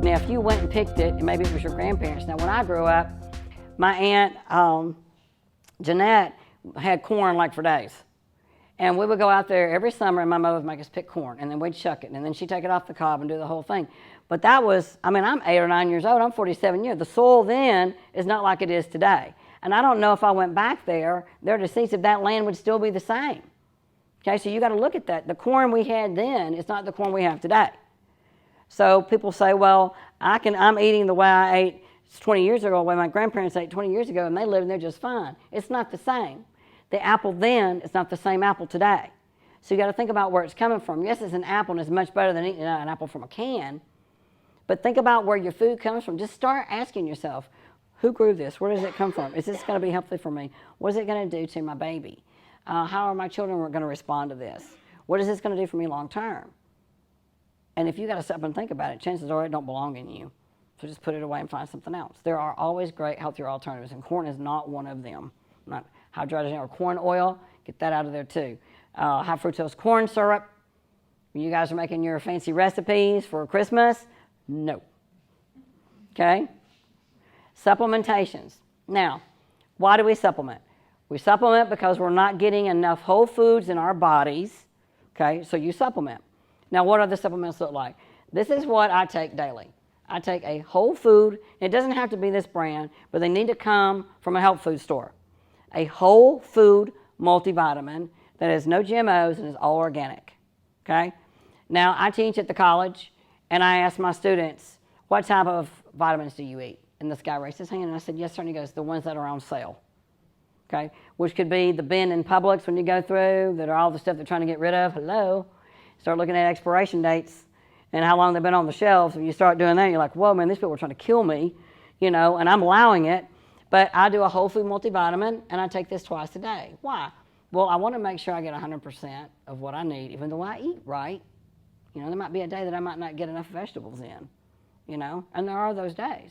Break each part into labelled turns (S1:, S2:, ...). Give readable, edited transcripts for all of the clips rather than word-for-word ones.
S1: Now, if you went and picked it, and maybe it was your grandparents. Now, when I grew up, my aunt, Jeanette, had corn like for days. And we would go out there every summer, and my mother would make us pick corn, and then we'd shuck it, and then she'd take it off the cob and do the whole thing. But that was, I mean, I'm 8 or 9 years old. I'm 47 years. The soil then is not like it is today. And I don't know if I went back there to see if that land would still be the same. Okay, so you got to look at that. The corn we had then is not the corn we have today. So people say, well, I'm eating the way I ate 20 years ago, the way my grandparents ate 20 years ago, and they lived and they're just fine. It's not the same. The apple then is not the same apple today. So you got to think about where it's coming from. Yes, it's an apple, and it's much better than eating an apple from a can. But think about where your food comes from. Just start asking yourself, who grew this? Where does it come from? Is this going to be healthy for me? What is it going to do to my baby? How are my children going to respond to this? What is this going to do for me long term? And if you got to stop and think about it, chances are it don't belong in you. So just put it away and find something else. There are always great, healthier alternatives, and corn is not one of them. Not hydrogenated or corn oil, get that out of there too. High fructose corn syrup. When you guys are making your fancy recipes for Christmas, no. Okay? Supplementations. Now, why do we supplement? We supplement because we're not getting enough whole foods in our bodies. Okay, so you supplement. Now, what do the supplements look like? This is what I take daily. I take a whole food. It doesn't have to be this brand, but they need to come from a health food store. A whole food multivitamin that has no GMOs and is all organic. Okay? Now, I teach at the college, and I ask my students, what type of vitamins do you eat? And this guy raised his hand, and I said, yes, sir. And he goes, the ones that are on sale. Okay? Which could be the bin in Publix when you go through, that are all the stuff they're trying to get rid of. Hello? Start looking at expiration dates and how long they've been on the shelves. If you start doing that, you're like, whoa, man, these people are trying to kill me, you know, and I'm allowing it. But I do a whole food multivitamin, and I take this twice a day. Why? Well, I want to make sure I get 100% of what I need, even though I eat right. You know, there might be a day that I might not get enough vegetables in, you know, and there are those days.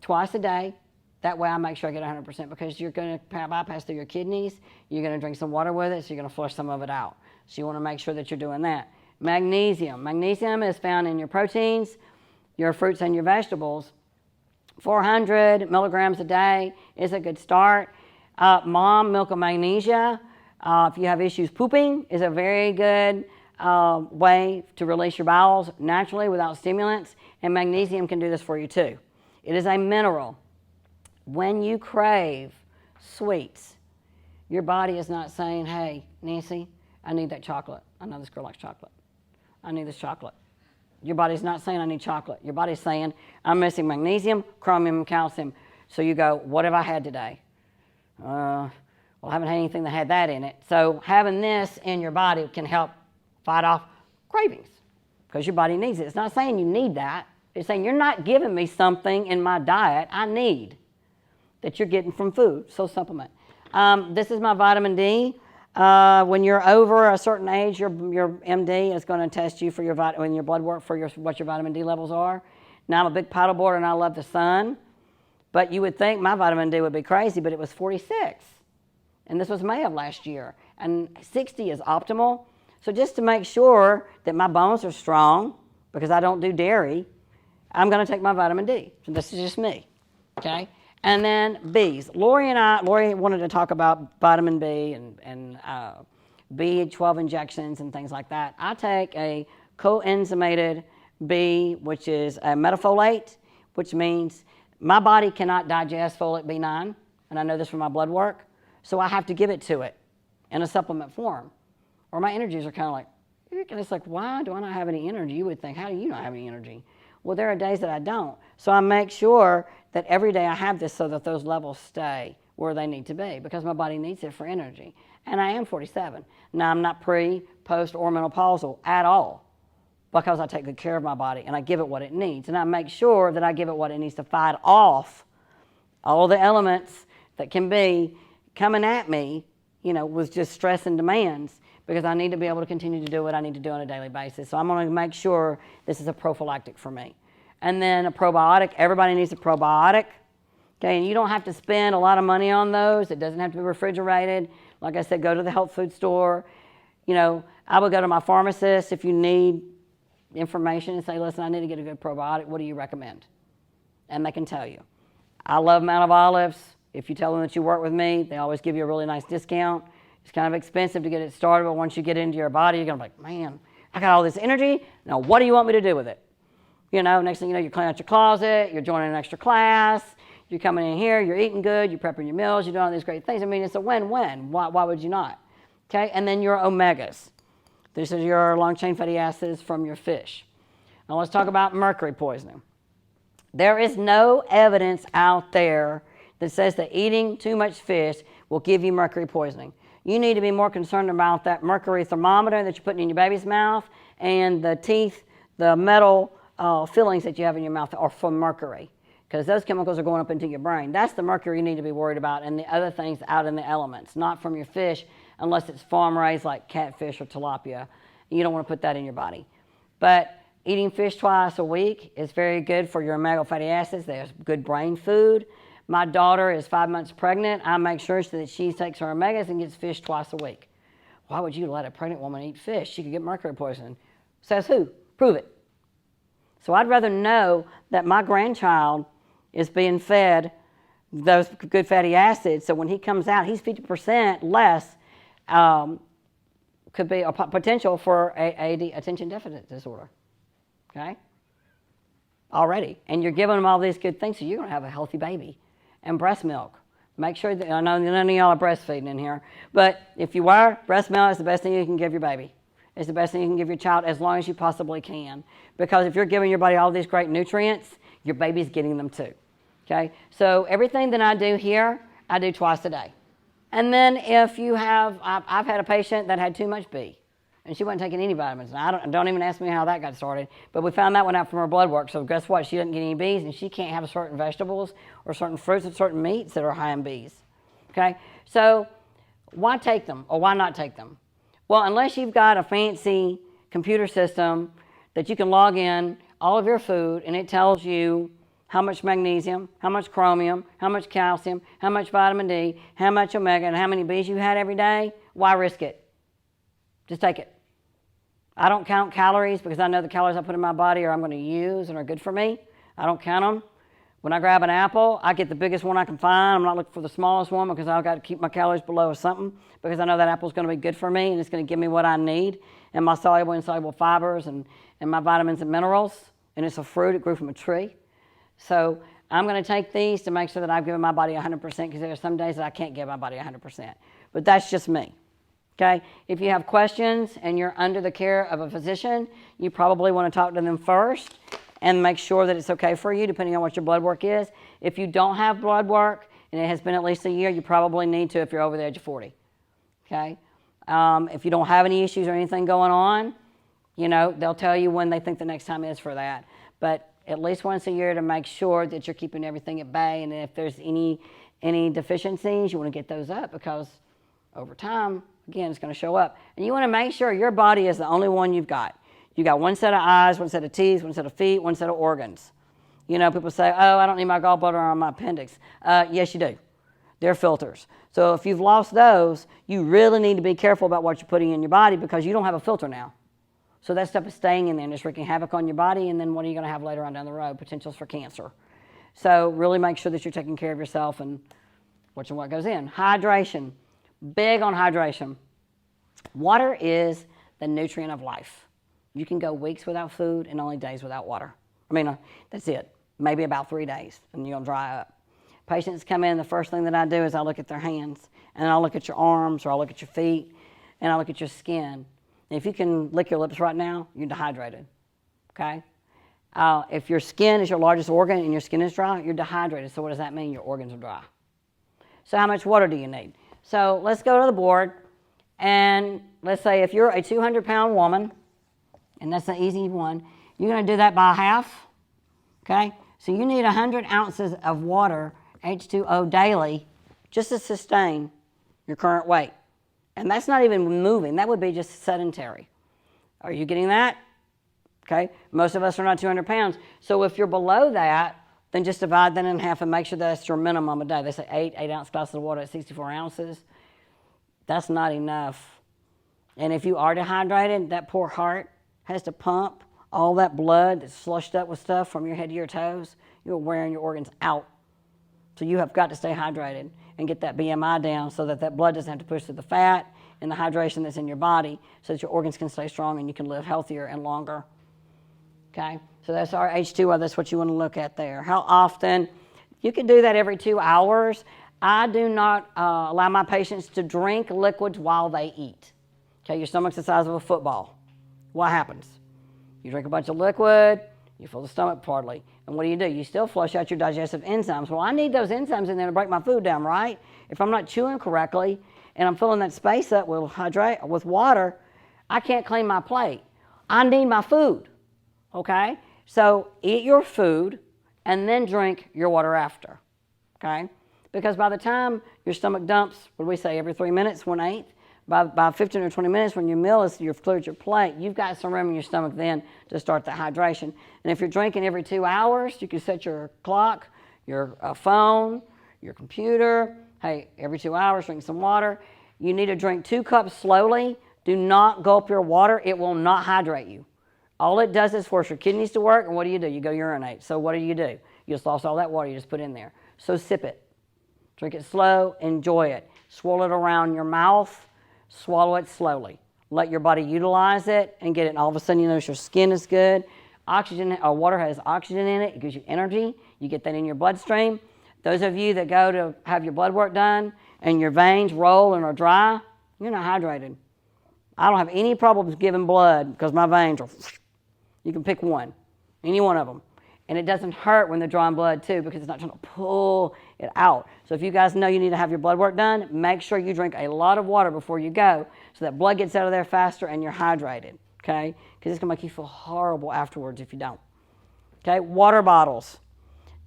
S1: Twice a day, that way I make sure I get 100% because you're going to bypass through your kidneys, you're going to drink some water with it, so you're going to flush some of it out. So you want to make sure that you're doing that. Magnesium. Magnesium is found in your proteins, your fruits, and your vegetables. 400 milligrams a day is a good start. Mom milk of magnesia, if you have issues pooping, is a very good way to release your bowels naturally without stimulants, and magnesium can do this for you too. It is a mineral. When you crave sweets, your body is not saying, hey, Nancy, I need that chocolate. I know this girl likes chocolate. I need this chocolate. Your body's not saying I need chocolate. Your body's saying I'm missing magnesium, chromium, and calcium. So you go, what have I had today? Well, I haven't had anything that had that in it. So having this in your body can help fight off cravings because your body needs it. It's not saying you need that. It's saying you're not giving me something in my diet I need that you're getting from food. So supplement. This is my vitamin D. When you're over a certain age, your MD is going to test you for your blood work for what your vitamin D levels are. Now, I'm a big paddleboarder and I love the sun, but you would think my vitamin D would be crazy, but it was 46. And this was May of last year. And 60 is optimal. So just to make sure that my bones are strong, because I don't do dairy, I'm going to take my vitamin D. So this is just me, okay? And then Bs. Lori wanted to talk about vitamin B and B12 injections and things like that. I take a coenzymated B, which is a metafolate, which means my body cannot digest folate B9, and I know this from my blood work, so I have to give it to it in a supplement form. Or my energies are kind of like, and it's like, why do I not have any energy? You would think, how do you not have any energy? Well, there are days that I don't. So I make sure that every day I have this so that those levels stay where they need to be because my body needs it for energy. And I am 47. Now, I'm not pre, post, or menopausal at all because I take good care of my body and I give it what it needs. And I make sure that I give it what it needs to fight off all the elements that can be coming at me, you know, with just stress and demands because I need to be able to continue to do what I need to do on a daily basis. So I'm going to make sure this is a prophylactic for me. And then a probiotic. Everybody needs a probiotic. Okay, and you don't have to spend a lot of money on those. It doesn't have to be refrigerated. Like I said, go to the health food store. You know, I would go to my pharmacist if you need information and say, listen, I need to get a good probiotic. What do you recommend? And they can tell you. I love Mount of Olives. If you tell them that you work with me, they always give you a really nice discount. It's kind of expensive to get it started, but once you get into your body, you're going to be like, man, I got all this energy. Now, what do you want me to do with it? You know, next thing you know, you're cleaning out your closet, you're joining an extra class, you're coming in here, you're eating good, you're prepping your meals, you're doing all these great things. I mean, it's a win-win. Why would you not? Okay, and then your omegas. This is your long-chain fatty acids from your fish. Now, let's talk about mercury poisoning. There is no evidence out there that says that eating too much fish will give you mercury poisoning. You need to be more concerned about that mercury thermometer that you're putting in your baby's mouth and the teeth, the metal fillings that you have in your mouth are from mercury, because those chemicals are going up into your brain. That's the mercury you need to be worried about, and the other things out in the elements, not from your fish unless it's farm raised like catfish or tilapia. You don't want to put that in your body. But eating fish twice a week is very good for your omega fatty acids. There's good brain food. My daughter is 5 months pregnant. I make sure that she takes her omegas and gets fish twice a week. Why would you let a pregnant woman eat fish? She could get mercury poisoning. Says who? Prove it. So I'd rather know that my grandchild is being fed those good fatty acids, so when he comes out, he's 50% less, could be a potential for AD, attention deficit disorder. Okay? Already. And you're giving them all these good things, so you're going to have a healthy baby. And breast milk. Make sure that, I know none of y'all are breastfeeding in here, but if you are, breast milk is the best thing you can give your baby. It's the best thing you can give your child as long as you possibly can. Because if you're giving your body all these great nutrients, your baby's getting them too. Okay? So everything that I do here, I do twice a day. And then if you have, I've had a patient that had too much B, and she wasn't taking any vitamins. And don't even ask me how that got started, but we found that one out from her blood work. So guess what? She didn't get any Bs, and she can't have certain vegetables or certain fruits or certain meats that are high in Bs. Okay? So why take them or why not take them? Well, unless you've got a fancy computer system that you can log in all of your food and it tells you how much magnesium, how much chromium, how much calcium, how much vitamin D, how much omega, and how many Bs you had every day, why risk it? Just take it. I don't count calories because I know the calories I put in my body are I'm going to use and are good for me. I don't count them. When I grab an apple, I get the biggest one I can find. I'm not looking for the smallest one because I've got to keep my calories below something, because I know that apple's going to be good for me and it's going to give me what I need and my soluble and insoluble fibers and my vitamins and minerals. And it's a fruit. It grew from a tree. So I'm going to take these to make sure that I've given my body 100%, because there are some days that I can't give my body 100%. But that's just me. Okay? If you have questions and you're under the care of a physician, you probably want to talk to them first and make sure that it's okay for you, depending on what your blood work is. If you don't have blood work and it has been at least a year, you probably need to if you're over the age of 40. Okay? If you don't have any issues or anything going on, you know, they'll tell you when they think the next time is for that. But at least once a year to make sure that you're keeping everything at bay, and if there's any deficiencies, you want to get those up, because over time, again, it's going to show up. And you want to make sure your body is the only one you've got. You got one set of eyes, one set of teeth, one set of feet, one set of organs. You know, people say, oh, I don't need my gallbladder or my appendix. Yes, you do. They're filters. So if you've lost those, you really need to be careful about what you're putting in your body, because you don't have a filter now. So that stuff is staying in there and it's wreaking havoc on your body, and then what are you going to have later on down the road? Potentials for cancer. So really make sure that you're taking care of yourself and watching what goes in. Hydration. Big on hydration. Water is the nutrient of life. You can go weeks without food and only days without water. I mean, that's it. Maybe about 3 days, and you'll dry up. Patients come in, the first thing that I do is I look at their hands, and I'll look at your arms, or I'll look at your feet, and I'll look at your skin. And if you can lick your lips right now, you're dehydrated, okay? If your skin is your largest organ and your skin is dry, you're dehydrated. So what does that mean? Your organs are dry. So how much water do you need? So let's go to the board, and let's say if you're a 200-pound woman, and that's an easy one, you're going to do that by half, okay? So you need 100 ounces of water, H2O, daily, just to sustain your current weight. And that's not even moving. That would be just sedentary. Are you getting that? Okay. Most of us are not 200 pounds. So if you're below that, then just divide that in half and make sure that's your minimum a day. They say 8-ounce glasses of water at 64 ounces. That's not enough. And if you are dehydrated, that poor heart has to pump all that blood that's slushed up with stuff from your head to your toes, you're wearing your organs out. So you have got to stay hydrated and get that BMI down so that that blood doesn't have to push through the fat and the hydration that's in your body so that your organs can stay strong and you can live healthier and longer. Okay, so that's our H2O. That's what you want to look at there. How often? You can do that every 2 hours. I do not allow my patients to drink liquids while they eat. Okay, your stomach's the size of a football. What happens? You drink a bunch of liquid, you fill the stomach partly. And what do? You still flush out your digestive enzymes. Well, I need those enzymes in there to break my food down, right? If I'm not chewing correctly and I'm filling that space up with water, I can't clean my plate. I need my food, okay? So eat your food and then drink your water after, okay? Because by the time your stomach dumps, what do we say, every 3 minutes, 1/8? By 15 or 20 minutes, when your meal is, you've cleared your plate, you've got some room in your stomach then to start the hydration. And if you're drinking every 2 hours, you can set your clock, your phone, your computer. Hey, every 2 hours, drink some water. You need to drink 2 cups slowly. Do not gulp your water. It will not hydrate you. All it does is force your kidneys to work, and what do? You go urinate. So what do? You just lost all that water you just put in there. So sip it. Drink it slow. Enjoy it. Swirl it around your mouth. Swallow it slowly. Let your body utilize it and get it. And all of a sudden, you notice your skin is good. Water has oxygen in it. It gives you energy. You get that in your bloodstream. Those of you that go to have your blood work done and your veins roll and are dry, you're not hydrated. I don't have any problems giving blood because my veins are, you can pick one, any one of them. And it doesn't hurt when they're drawing blood too because it's not trying to pull it out. So if you guys know you need to have your blood work done, make sure you drink a lot of water before you go so that blood gets out of there faster and you're hydrated, okay? Because it's going to make you feel horrible afterwards if you don't. Okay, water bottles.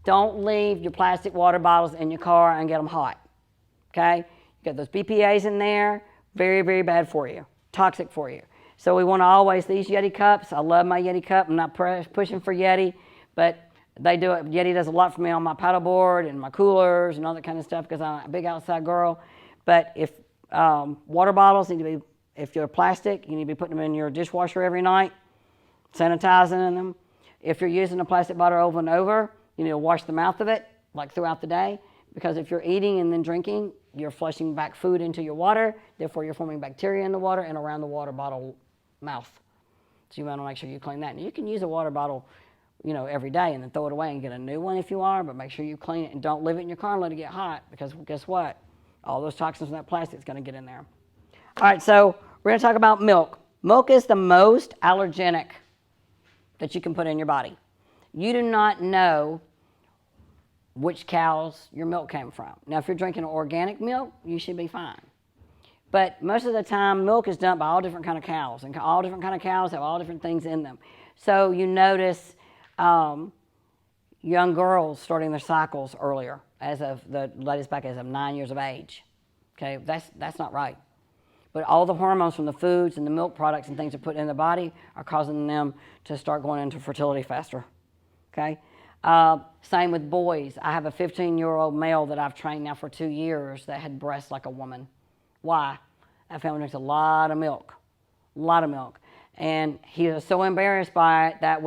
S1: Don't leave your plastic water bottles in your car and get them hot, okay? You got those BPA's in there, very, very bad for you, toxic for you. So we want to always, these Yeti cups, I love my Yeti cup. I'm not pushing for Yeti. But they do it. Yeti does a lot for me on my paddleboard and my coolers and all that kind of stuff because I'm a big outside girl. But if water bottles need to be, if you're plastic, you need to be putting them in your dishwasher every night, sanitizing them. If you're using a plastic bottle over and over, you need to wash the mouth of it like throughout the day because if you're eating and then drinking, you're flushing back food into your water. Therefore, you're forming bacteria in the water and around the water bottle mouth. So you want to make sure you clean that. And you can use a water bottle every day and then throw it away and get a new one if you are, but make sure you clean it and don't leave it in your car and let it get hot because guess what? All those toxins from that plastic is going to get in there. All right, so we're going to talk about milk. Milk is the most allergenic that you can put in your body. You do not know which cows your milk came from. Now, if you're drinking organic milk, you should be fine. But most of the time, milk is dumped by all different kind of cows, and all different kind of cows have all different things in them. So you notice young girls starting their cycles earlier, as of the latest back as of 9 years of age. Okay, that's not right. But all the hormones from the foods and the milk products and things they put in the body are causing them to start going into fertility faster. Okay, same with boys. I have a 15-year-old male that I've trained now for 2 years that had breasts like a woman. Why? That family drinks a lot of milk, and he was so embarrassed by it that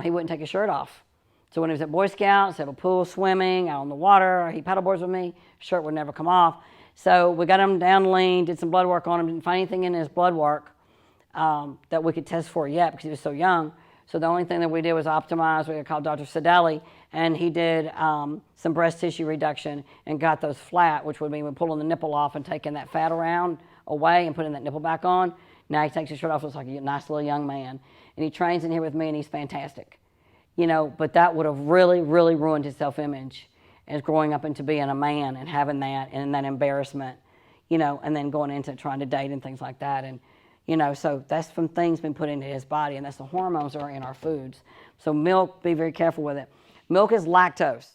S1: he wouldn't take his shirt off. So when he was at Boy Scouts, at a pool swimming, out on the water, he paddleboards with me, shirt would never come off. So we got him down lean, did some blood work on him, didn't find anything in his blood work that we could test for yet because he was so young. So the only thing that we did was optimize. We called Dr. Sadeli, and he did some breast tissue reduction and got those flat, which would mean pulling the nipple off and taking that fat around away and putting that nipple back on. Now he takes his shirt off, looks like a nice little young man. And he trains in here with me, and he's fantastic. But that would have really, really ruined his self-image as growing up into being a man and having that and that embarrassment, and then going into trying to date and things like that. And, so that's from things been put into his body, and that's the hormones that are in our foods. So milk, be very careful with it. Milk is lactose.